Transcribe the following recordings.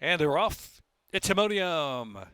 And they're off at Timonium.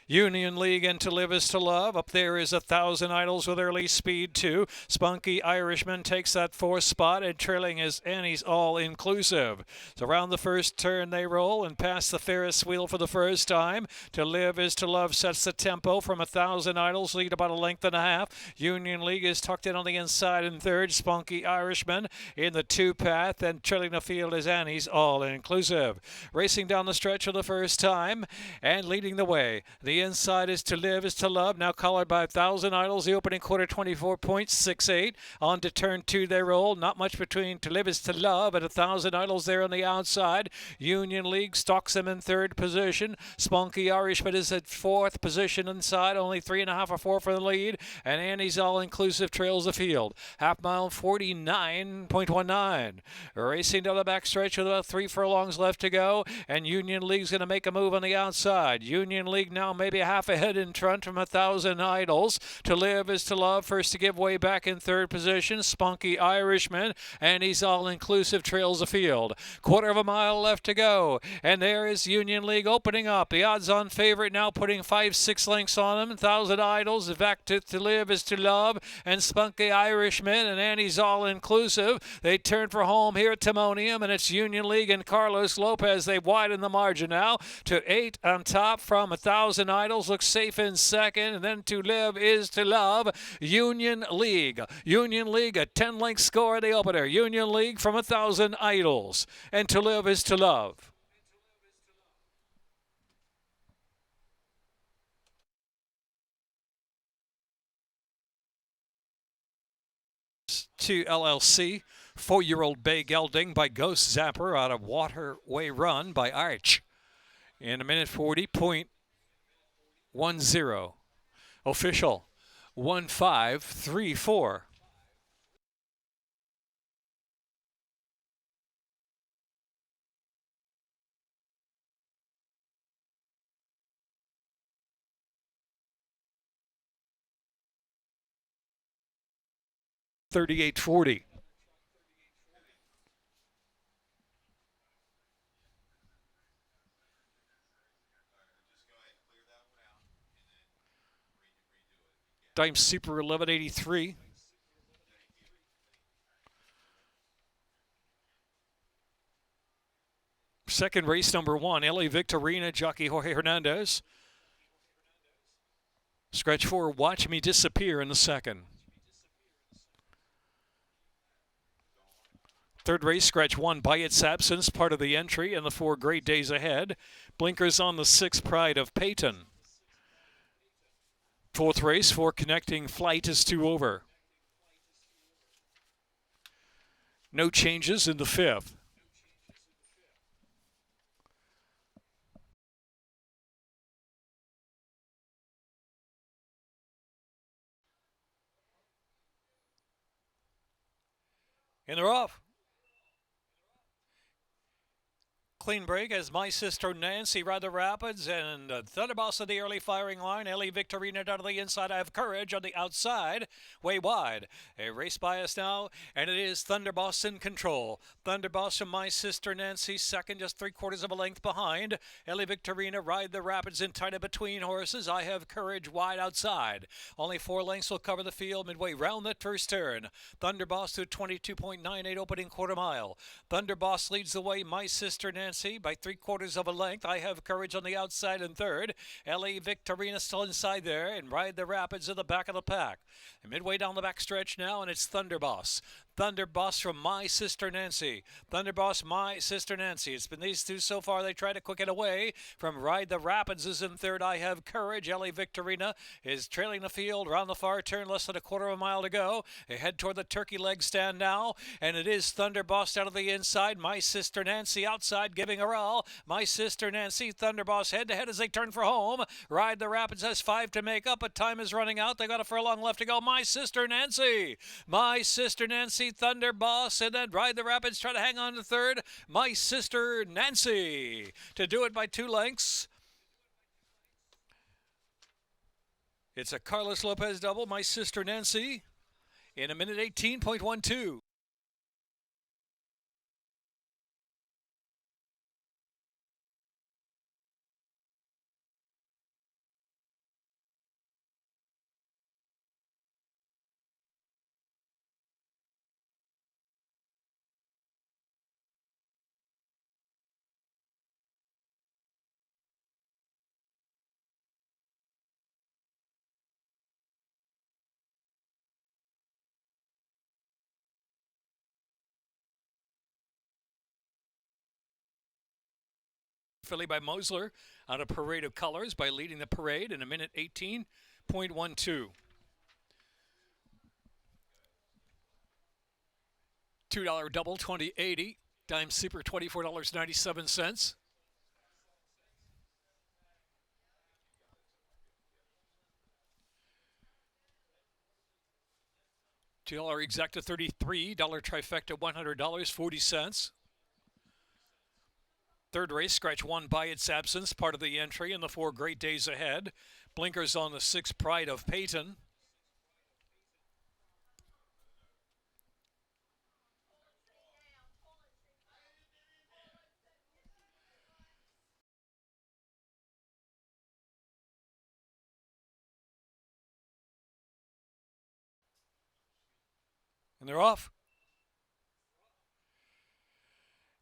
Union League and To Live Is To Love. Up there is 1,000 Idols with early speed, too. Spunky Irishman takes that fourth spot, and trailing is Annie's All Inclusive. So around the first turn they roll and pass the Ferris wheel for the first time. To Live Is To Love sets the tempo from 1,000 Idols, lead about a length and a half. Union League is tucked in on the inside in third. Spunky Irishman in the two-path, and trailing the field is Annie's All Inclusive. Racing down the stretch for the first time and leading the way. The inside is To Live Is To Love, now collared by 1,000 Idols. The opening quarter, 24.68. On to turn two they roll. Not much between To Live Is To Love and 1,000 Idols there on the outside. Union League stalks them in third position. Spunky Irishman is at fourth position inside, only 3.5 or 4 for the lead. And Annie's All Inclusive trails the field. Half mile, 49.19. Racing down the back stretch with about 3 furlongs left to go. And Union League's going to make a move on the outside. Union League now maybe a half a head in front from 1,000 Idols. To Live Is To Love first to give way back in third position. Spunky Irishman, and he's All Inclusive trails the field. Quarter of a mile left to go, and there is Union League opening up. The odds-on favorite now putting 5-6 lengths on them. 1,000 Idols back to Live Is To Love, and Spunky Irishman and Annie's All Inclusive. They turn for home here at Timonium, and it's Union League and Carlos Lopez. They widen the margin now to 8 on top from 1,000 Idols. Looks safe in second, and then To Live Is To Love. Union League. Union League, a 10-length score in the opener. Union League from 1,000 Idols. And To Live Is To Love. To LLC, 4-year-old Bay Gelding by Ghost Zapper out of Waterway Run by Arch. In a minute 40.10. Official 1534. $38.40. Dime Super 1183. Second race number 1, Ellie Victorina, jockey Jorge Hernandez. Scratch 4, Watch Me Disappear in the second. Third race, scratch 1, By Its Absence, part of the entry, and the 4 Great Days Ahead. Blinkers on the 6, Pride of Peyton. Fourth race, 4 Connecting Flight is 2 over. No changes in the fifth. And they're off. Clean break as My Sister Nancy ride the Rapids, and Thunderboss of the early firing line. Ellie Victorina down to the inside. I Have Courage on the outside, way wide. A race by us now, and it is Thunderboss in control. Thunderboss from My Sister Nancy second, just 3/4 of a length behind. Ellie Victorina ride the Rapids in tight between horses. I Have Courage wide outside. Only 4 lengths will cover the field midway round that first turn. Thunderboss to 22.98 opening quarter mile. Thunderboss leads the way. My Sister Nancy by 3/4 of a length. I Have Courage on the outside in third. Ellie Victorina still inside there, and Ride the Rapids at the back of the pack. And midway down the back stretch now, and it's Thunderboss. Thunderboss from My Sister Nancy. Thunderboss, My Sister Nancy. It's been these two so far. They try to quick it away. From Ride the Rapids is in third. I Have Courage. Ellie Victorina is trailing the field around the far turn. Less than 1/4 of a mile to go. They head toward the turkey leg stand now. And it is Thunderboss out of the inside. My Sister Nancy outside giving her all. My Sister Nancy, Thunderboss head to head as they turn for home. Ride the Rapids has 5 to make up, but time is running out. They got a furlong left to go. My Sister Nancy. My Sister Nancy, Thunderboss, and then Ride the Rapids try to hang on to third. My Sister Nancy to do it by 2 lengths. It's a Carlos Lopez double. My Sister Nancy in a minute 18.12. Filly by Mosler on a parade of colors by leading the parade in a minute 18.12. $2 double, 20.80. Dime super, $24.97. $2 exacta, $33. Trifecta, $100, 40 cents. Third race, scratch 1 by its absence, part of the entry in the 4 Great Days Ahead. Blinkers on the 6 Pride of Peyton. And they're off.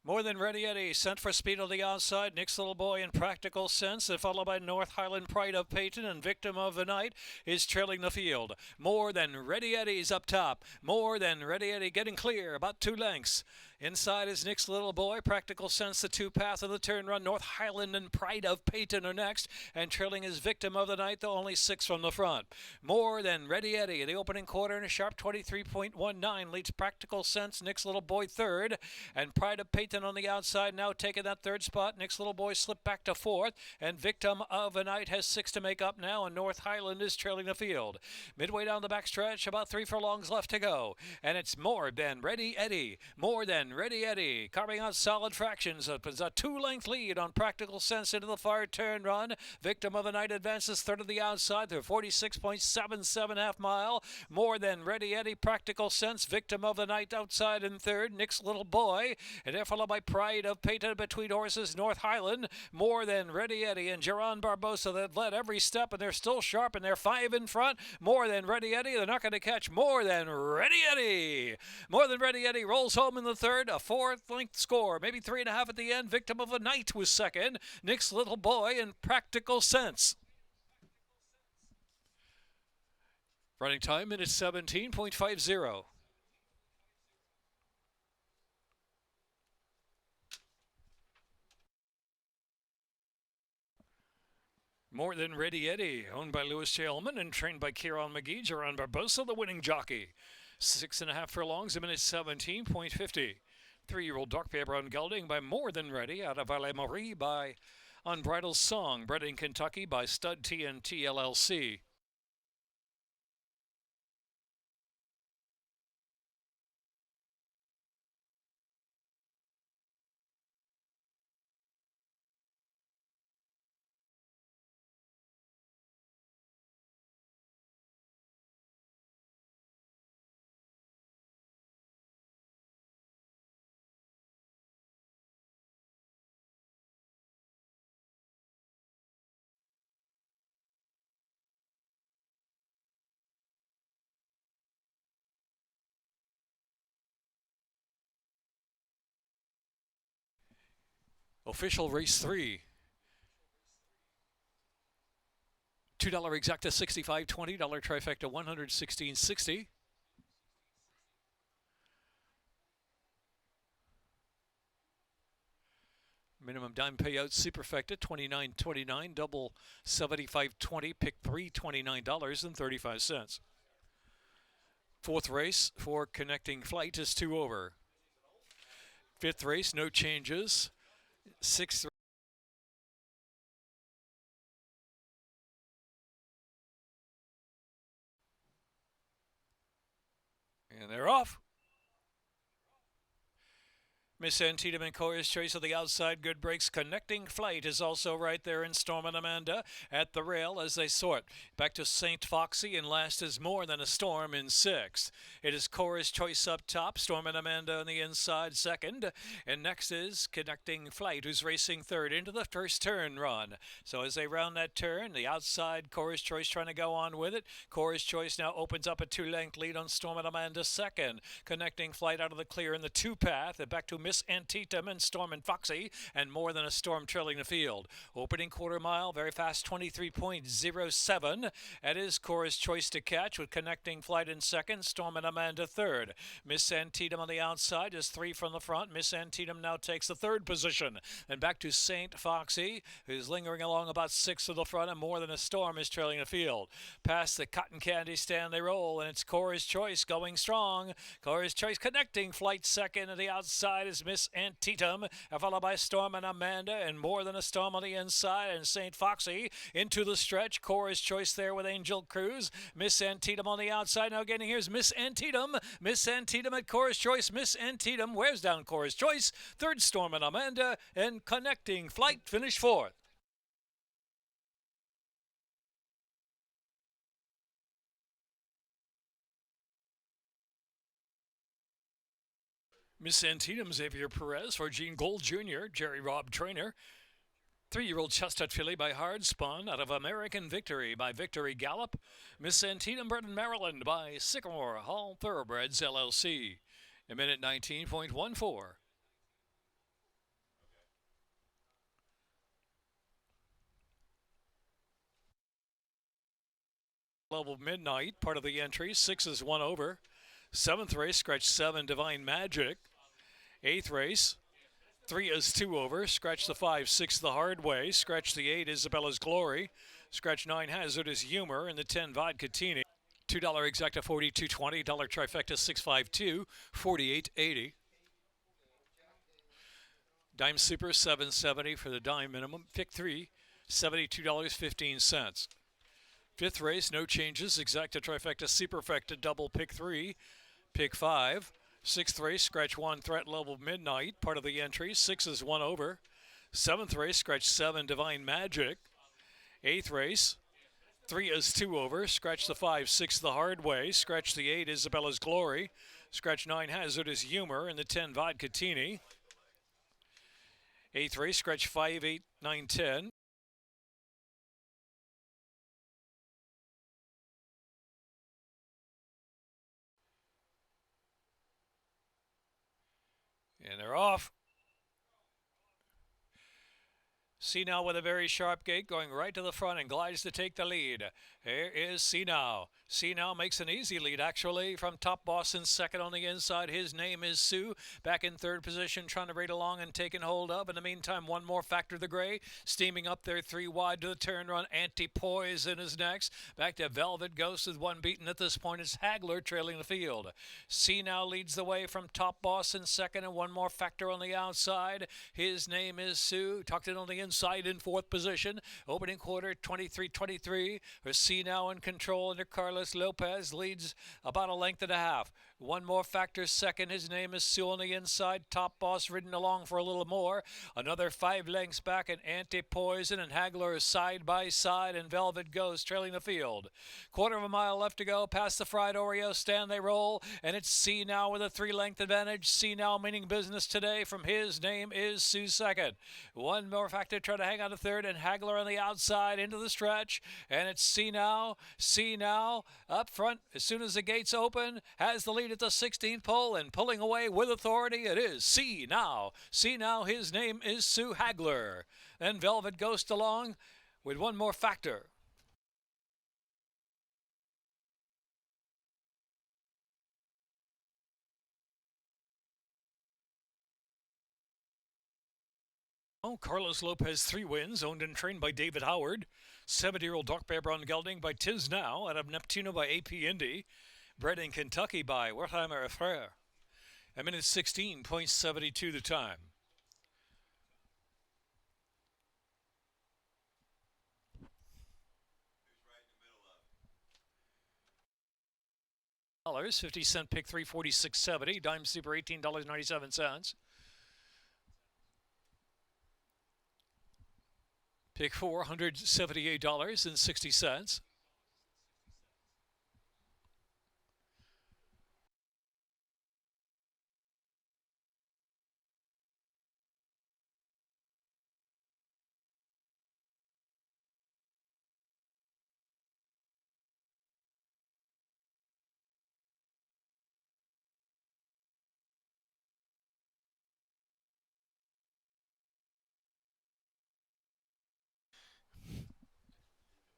More Than Ready Eddie, Sent for Speed on the outside. Nick's Little Boy in Practical Sense, and followed by North Highland Pride of Peyton, and Victim of the Night is trailing the field. More Than Ready Eddie's up top. More Than Ready Eddie getting clear, about 2 lengths. Inside is Nick's Little Boy, Practical Sense, the 2 path of the turn run. North Highland and Pride of Peyton are next, and trailing is Victim of the Night, though only 6 from the front. More Than Ready Eddie, the opening quarter in a sharp 23.19, leads Practical Sense, Nick's Little Boy third, and Pride of Peyton on the outside now taking that third spot. Nick's Little Boy slipped back to 4th, and Victim of the Night has 6 to make up now, and North Highland is trailing the field. Midway down the backstretch, about 3 furlongs left to go, and it's More Than Ready Eddie. More Than Ready Eddie, carving out solid fractions. It's a 2-length lead on Practical Sense into the far turn run. Victim of the Night advances third of the outside through 46.77 half mile. More Than Ready Eddie, Practical Sense, Victim of the Night outside in third. Nick's Little Boy, and they're followed by Pride of Peyton between horses. North Highland, More Than Ready Eddie, and Geron Barbosa that led every step, and they're still sharp, and they're 5 in front. More Than Ready Eddie, they're not going to catch More Than Ready Eddie. More Than Ready Eddie rolls home in the third, a 4th-length score, maybe 3.5 at the end. Victim of the Night was second. Nick's Little Boy and Practical Sense. Running time, minute 17.50. More Than Ready Eddie, owned by Louis J. Ullman and trained by Kieran McGee. Geron Barbosa, the winning jockey. 6.5 furlongs, a minute 17.50. 3-year-old dark paper on gelding by More Than Ready out of Valle Marie by Unbridled Song, bred in Kentucky by Stud TNT LLC. Official race 3. $2 exacta, $65.20. Trifecta, $116.60. Minimum dime payout superfecta, $29.29. Double, $75.20. Pick 3, $29.35. 4th race for Connecting Flight is 2 over. 5th race, no changes. 6th. And they're off. Miss Antietam and Coyer's Choice of the outside. Good breaks. Connecting Flight is also right there in Storm and Amanda at the rail as they sort. Back to St. Foxy, and last is More Than a Storm in 6th. It is Coyer's Choice up top. Storm and Amanda on the inside second. And next is Connecting Flight, who's racing third into the first turn run. So as they round that turn, the outside Coyer's Choice trying to go on with it. Coyer's Choice now opens up a 2-length lead on Storm and Amanda second. Connecting Flight out of the clear in the 2 path. And back to Miss Miss Antietam and Storm and Foxy, and More Than a Storm trailing the field. Opening quarter mile, very fast, 23.07. That is Cora's Choice to catch with Connecting Flight in second, Storm and Amanda third. Miss Antietam on the outside is 3 from the front. Miss Antietam now takes the third position. And back to St. Foxy, who's lingering along about 6 to the front, and More Than a Storm is trailing the field. Past the cotton candy stand they roll, and it's Cora's Choice going strong. Cora's Choice Connecting Flight second, and the outside is Miss Antietam, followed by Storm and Amanda, and More Than a Storm on the inside, and St. Foxy into the stretch. Cora's Choice there with Angel Cruz. Miss Antietam on the outside. Now getting here's Miss Antietam. Miss Antietam at Cora's Choice. Miss Antietam wears down Cora's Choice. Third, Storm and Amanda, and Connecting Flight finished fourth. Miss Antietam, Xavier Perez for Gene Gold Jr., Jerry Robb Trainer. 3-year-old Chestnut filly by Hard Spun out of American Victory by Victory Gallop. Miss Antietam, bred in Maryland by Sycamore Hall Thoroughbreds LLC. A minute 19.14. Level Midnight, part of the entry. 6 is 1 over. 7th race, scratch 7, Divine Magic. 8th race, 3 is 2 over. Scratch the 5, 6 the hard way. Scratch the 8, Isabella's Glory. Scratch 9, Hazard is Humor. And the 10, Vodkatini. $2 exacta, 42.20. $1 trifecta, 652, 48.80. Dime Super, 770 for the dime minimum. Pick 3, $72.15. 5th race, no changes. Exacta, trifecta, superfecta, double. Pick 3, pick 5. 6th race, scratch 1, Threat Level Midnight, part of the entry. 6 is 1 over. 7th race, scratch 7, Divine Magic. 8th race, 3 is 2 over. Scratch the 5, 6 the hard way. Scratch the 8, Isabella's Glory. Scratch 9, Hazard is Humor. And the 10, Vodkatini. 8th race, scratch 5, 8, 9, 10. And they're off. See Now with a very sharp gait, going right to the front and glides to take the lead. Here is See Now. See Now makes an easy lead, actually, from Top Boss in second on the inside. His name is Sue. Back in third position, trying to raid along and taking hold of. In the meantime, One More Factor the Gray, steaming up there 3 wide to the turn run. Anti-Poison is next. Back to Velvet Ghost with 1 beaten at this point. It's Hagler trailing the field. See Now leads the way from Top Boss in second, and One More Factor on the outside. His name is Sue. Tucked in on the inside in fourth position. Opening quarter, 23-23. See Now in control under Carlos Lopez. Leads about a length and a half. One More Factor second. His name is Sue on the inside. Top Boss ridden along for a little more. Another 5 lengths back, and Anti-Poison and Hagler side by side, and Velvet Ghost trailing the field. Quarter of a mile left to go. Past the fried Oreo stand they roll, and it's See Now with a 3-length advantage. See Now meaning business today from His Name is Sue second. One More Factor trying to hang on to third, and Hagler on the outside into the stretch, and it's See Now. See Now up front as soon as the gates open, has the lead at the 16th pole, and pulling away with authority it is See Now. See Now, his name is Sue Hagler. Then Velvet Ghost along with One More Factor. Carlos Lopez, 3 wins, owned and trained by David Howard. 70-year-old Dark Bear Brown Gelding by Tiz Now, out of Neptuno by AP Indy. Bred in Kentucky by Wertheimer Frere. A minute 16.72 the time. Dollars, 50-cent pick, 346.70. Dime Super, $18.97. Pick 4, $178.60.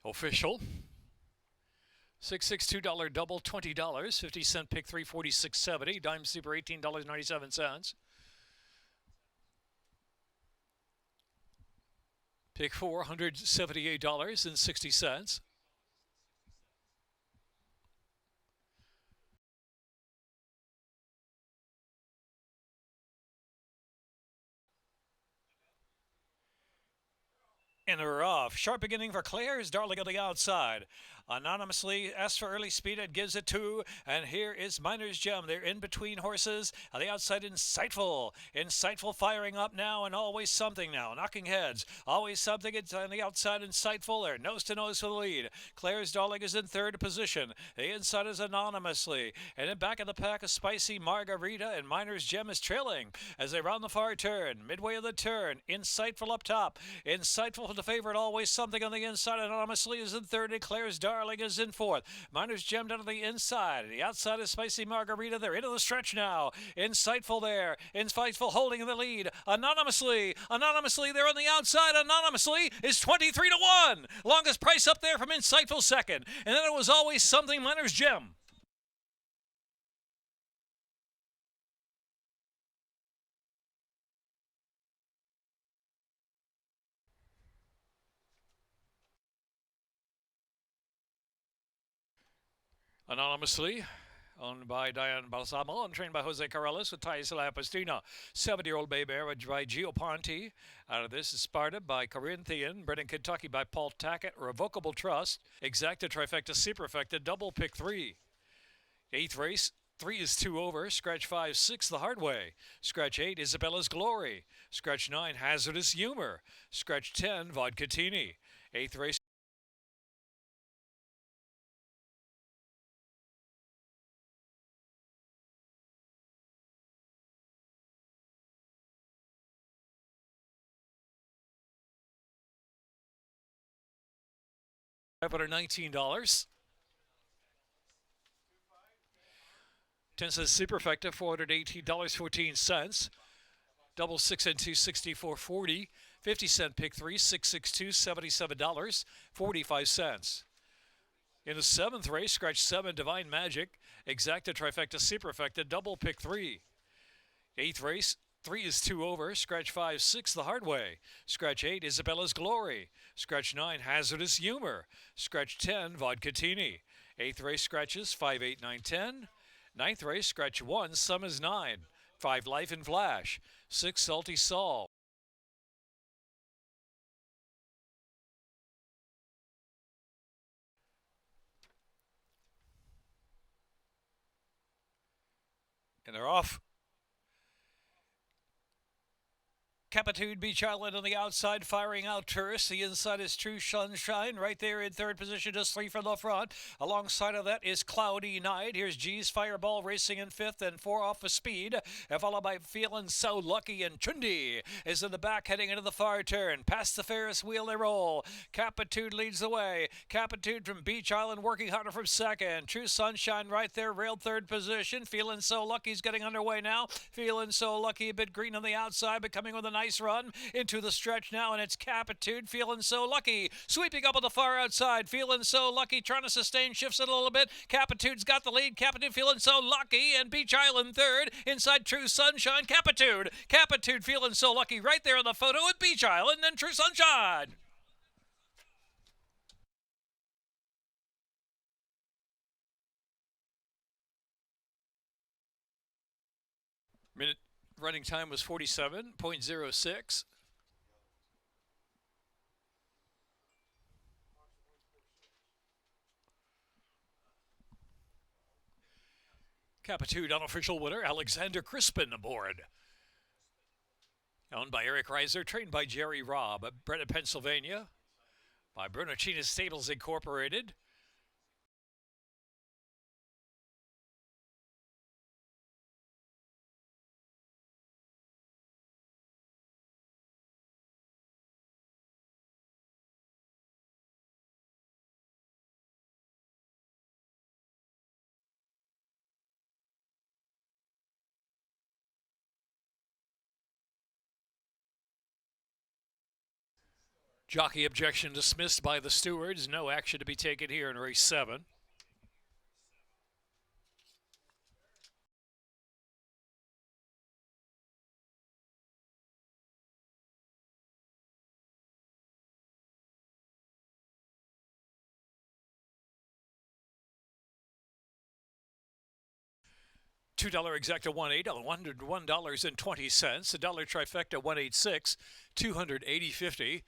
Official. $662 double, $20. 50-cent pick 3, 46.70. Dime super, $18.97. Pick 4, $178.60. And we're off. Sharp beginning for Claire's Darling on the outside. Anonymously asked for early speed and gives it 2. And here is Miner's Gem. They're in between horses. On the outside, Insightful. Insightful firing up now and always something now. Knocking heads. Always something. It's on the outside, Insightful. They're nose to nose for the lead. Claire's Darling is in third position. The inside is Anonymously. And then back of the pack, a Spicy Margarita. And Miner's Gem is trailing as they round the far turn. Midway of the turn. Insightful up top. Insightful the favorite, always something on the inside. Anonymously is in third, and Claire's Darling is in fourth. Miner's Gem down to the inside. The outside is Spicy Margarita. They're into the stretch now. Insightful there. Insightful holding in the lead. Anonymously, they're on the outside. Anonymously is 23 to 1. Longest price up there from Insightful second. And then it was always something, Miner's Gem. Anonymously, owned by Diane Balsamo and trained by Jose Corrales with Thais Lapastina. 70-year-old bay mare by Gio Ponte. Out of this is Sparta by Corinthian. Bred in Kentucky by Paul Tackett. Revocable Trust. Exacta Trifecta Superfecta. Double pick 3. 8th race. 3 is 2 over. Scratch 5, 6 the hard way. Scratch 8, Isabella's Glory. Scratch 9, Hazardous Humor. Scratch 10, Vodkatini. 8th race. $519. 10 says Superfecta, $418.14. Double 6 and 2, $64.40. 50-cent pick 3, $662, $77.45. In the 7th race, scratch 7, Divine Magic. Exacta Trifecta Superfecta, double pick 3. 8th race, 3 is 2 over. Scratch 5, 6 the hard way. Scratch 8, Isabella's Glory. Scratch 9, Hazardous Humor. Scratch 10, Vodkatini. 8th race scratches 5, 8, 9, 10. 9th race scratch 1, Sum is 9. 5, Life and Flash. 6, Salty Saul. And they're off. Capitude Beach Island on the outside, firing out Tourist. The inside is True Sunshine, right there in third position, just 3 from the front. Alongside of that is Cloudy Night. Here's G's Fireball racing in 5th and 4 off of speed, followed by Feeling So Lucky, and Chundi is in the back heading into the far turn. Past the Ferris wheel they roll. Capitude leads the way. Capitude from Beach Island working harder from second. True Sunshine right there, railed third position. Feeling So Lucky's getting underway now. Feeling So Lucky, a bit green on the outside, but coming with a nice run into the stretch now, and it's Capitude, Feeling So Lucky, sweeping up on the far outside. Feeling So Lucky, trying to sustain, shifts it a little bit. Capitude's got the lead. Capitude, Feeling So Lucky, and Beach Island third. Inside True Sunshine, Capitude, Feeling So Lucky, right there in the photo with Beach Island and True Sunshine. Minute running time was 47.06. Capitude unofficial winner, Alexander Crispin aboard. Owned by Eric Reiser, trained by Jerry Robb, bred in Pennsylvania by Brunocchina Stables Incorporated. Jockey objection dismissed by the stewards. No action to be taken here in race 7. $2 exacta 1.8, $101.20. A dollar trifecta 186, 280.50.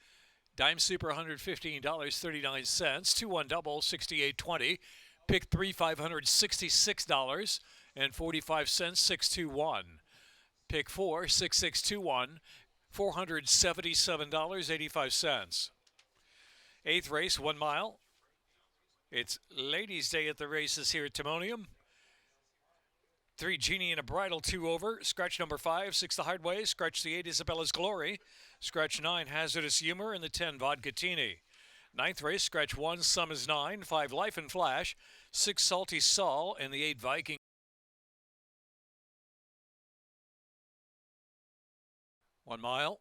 Dime Super $115.39. 2-1 double 68.20. Pick 3 $566 and 45 cents 621. Pick 4 6621 $477.85. Eighth race, 1 mile. It's Ladies' Day at the races here at Timonium. 3 Genie and a Bridle, 2 over. Scratch number 5, 6 the hard way. Scratch the 8 Isabella's Glory. Scratch 9 Hazardous Humor and the 10 Vodkatini. Ninth race, scratch 1 Sum is 9, 5 Life and Flash, 6 Salty Saul and the 8 Viking. 1 mile.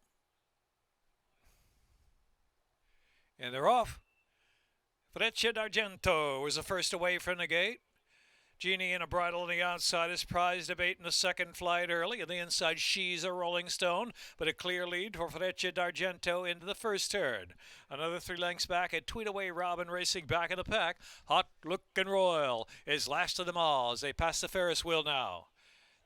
And they're off. Freccia d'Argento was the first away from the gate. Genie and a Bridle on the outside is prize debate in the second flight early. On the inside, She's a Rolling Stone, but a clear lead for Freccia d'Argento into the first turn. Another 3 lengths back at Tweetaway Robin racing back in the pack. Hot Lookin' Royal is last of them all as they pass the Ferris wheel now.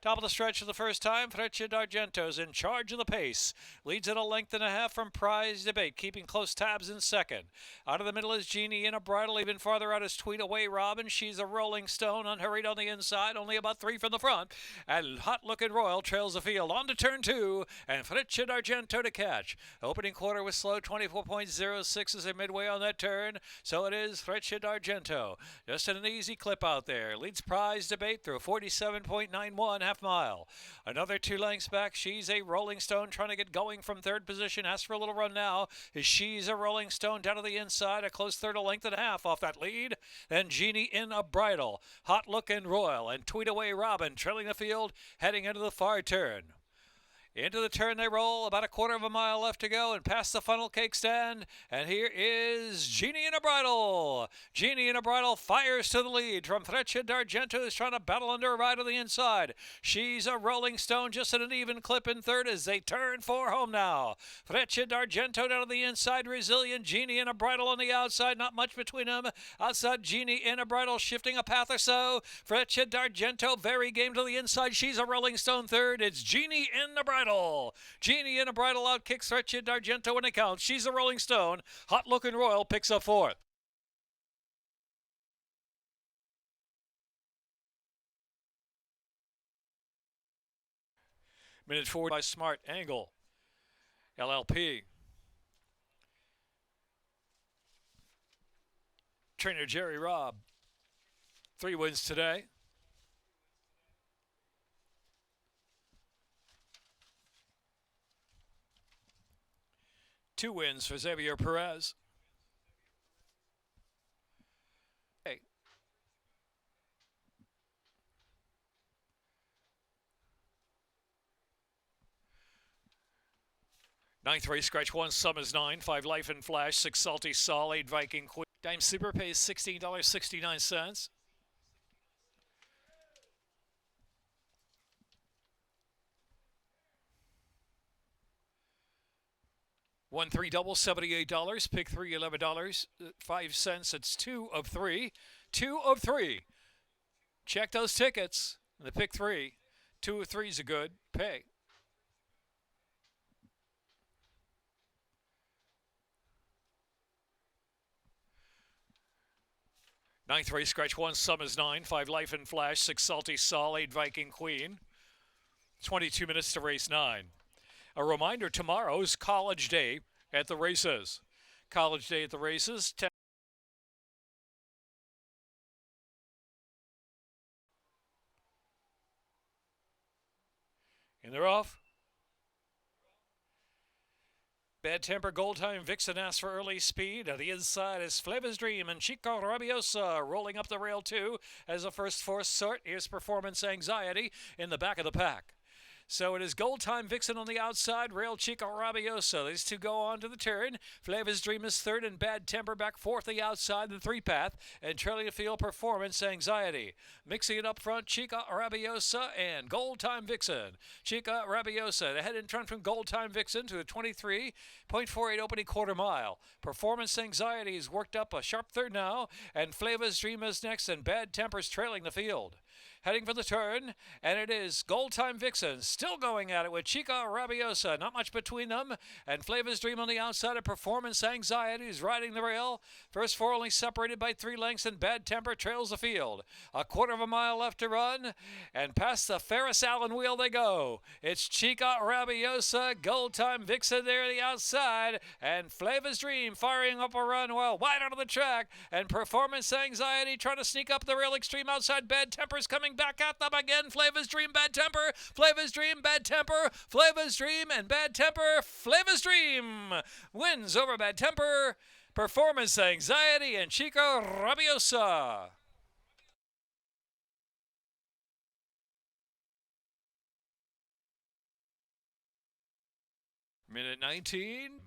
Top of the stretch for the first time, Freccia d'Argento's in charge of the pace. Leads at a length and a half from Prize Debate, keeping close tabs in second. Out of the middle is Genie in a Bridle. Even farther out is Tweetaway Robin. She's a Rolling Stone, unhurried on the inside, only about 3 from the front. And Hot Lookin' Royal trails the field on to turn 2, and Freccia d'Argento to catch. Opening quarter was slow, 24.06 as they midway on that turn. So it is Freccia d'Argento. Just an easy clip out there. Leads Prize Debate through 47.91 half mile. Another 2 lengths back, She's a Rolling Stone trying to get going from third position. Asks for a little run now. She's a Rolling Stone down to the inside, a close third, a length and a half off that lead. Then Genie in a Bridle, Hot Lookin' Royal, and Tweetaway Robin trailing the field, heading into the far turn. Into the turn they roll, about a quarter of a mile left to go, and past the funnel cake stand. And here is Genie in a Bridle. Genie in a Bridle fires to the lead from Freccia d'Argento, who's trying to battle under a ride on the inside. She's a Rolling Stone just at an even clip in third as they turn for home now. Freccia d'Argento down to the inside, resilient. Genie in a Bridle on the outside, not much between them. Outside, Genie in a Bridle shifting a path or so. Freccia d'Argento very game to the inside. She's a Rolling Stone third. It's Genie in the Bridle. Genie in a Bridle out kicks Freccia d'Argento when it counts. She's a Rolling Stone. Hot Lookin' Royal picks up 4th. Minute 4 by Smart Angle, LLP. Trainer Jerry Robb. 3 wins today. Two wins for Xavier Perez. Hey. Ninth race, scratch 1, Sum is 9, 5 Life and Flash, 6 Salty Saul, 8 Viking Queen. Dime Super pays $16.69. 1-3 double, $78. Pick 3, $11, 5 cents. It's 2 of 3. 2 of 3. Check those tickets. The pick 3. 2 of 3 is a good pay. Ninth race, scratch 1, Sum is 9, 5 Life and Flash, 6 Salty Saul, 8 Viking Queen. 22 minutes to race 9. A reminder, tomorrow's College Day at the races. College Day at the races. And they're off. Bad Temper, Gold Time, Vixen asks for early speed. On the inside is Flavors Dream and Chico Rabiosa rolling up the rail too as a first force sort. Here's Performance Anxiety in the back of the pack. So it is Gold Time Vixen on the outside, Rail Chico Rabiosa. These two go on to the turn. Flavors Dream is third and Bad Temper back fourth the outside, the three path, and trailing the field Performance Anxiety. Mixing it up front, Chica Rabiosa and Gold Time Vixen. Chica Rabiosa, the head in front from Gold Time Vixen to the 23.48 opening quarter mile. Performance Anxiety is worked up a sharp third now, and Flavors Dream is next, and Bad Temper's trailing the field. Heading for the turn, and it is Gold Time Vixen still going at it with Chica Rabiosa. Not much between them, and Flavors Dream on the outside of Performance Anxiety is riding the rail. First four only separated by 3 lengths, and Bad Temper trails the field. A quarter of a mile left to run, and past the Ferris Allen wheel they go. It's Chica Rabiosa, Gold Time Vixen there the outside, and Flavors Dream firing up a run well wide out of the track, and Performance Anxiety trying to sneak up the rail extreme outside. Bad Temper's coming back at them again. Flavors Dream, Bad Temper, Flavors Dream, Bad Temper, Flavors Dream, and Bad Temper. Flavors Dream wins over Bad Temper, Performance Anxiety, and Chica Rabiosa. Minute 19.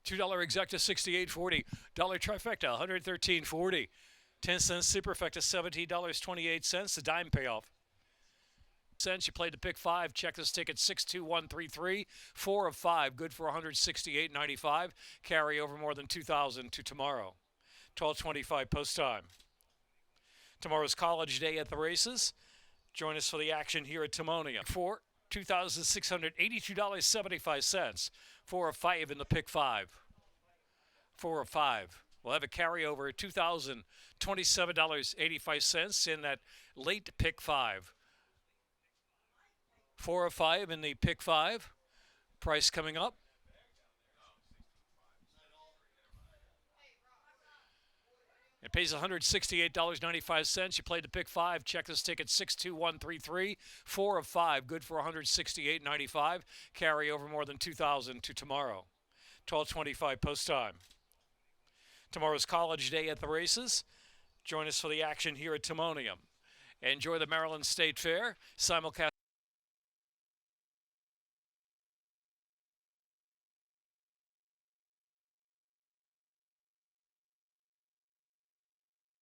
$2 exacta, $68.40. Dollar trifecta, $113.40. 10-cent superfecta, $17.28. The dime payoff. Cents. You played the pick 5. Check this ticket 62133. 4 of 5. Good for $168.95. Carry over more than $2,000 to tomorrow. 12:25 post time. Tomorrow's college day at the races. Join us for the action here at Timonium. For $2,682.75. 4 of 5 in the pick 5. 4 of 5. We'll have a carryover at $2,027.85 in that late pick 5. 4 of 5 in the pick 5. Price coming up. It pays $168.95. You played the pick 5. Check this ticket 62133. 4 of 5. Good for $168.95. Carry over more than $2,000 to tomorrow. 12:25 post time. Tomorrow's college day at the races. Join us for the action here at Timonium. Enjoy the Maryland State Fair. Simulcast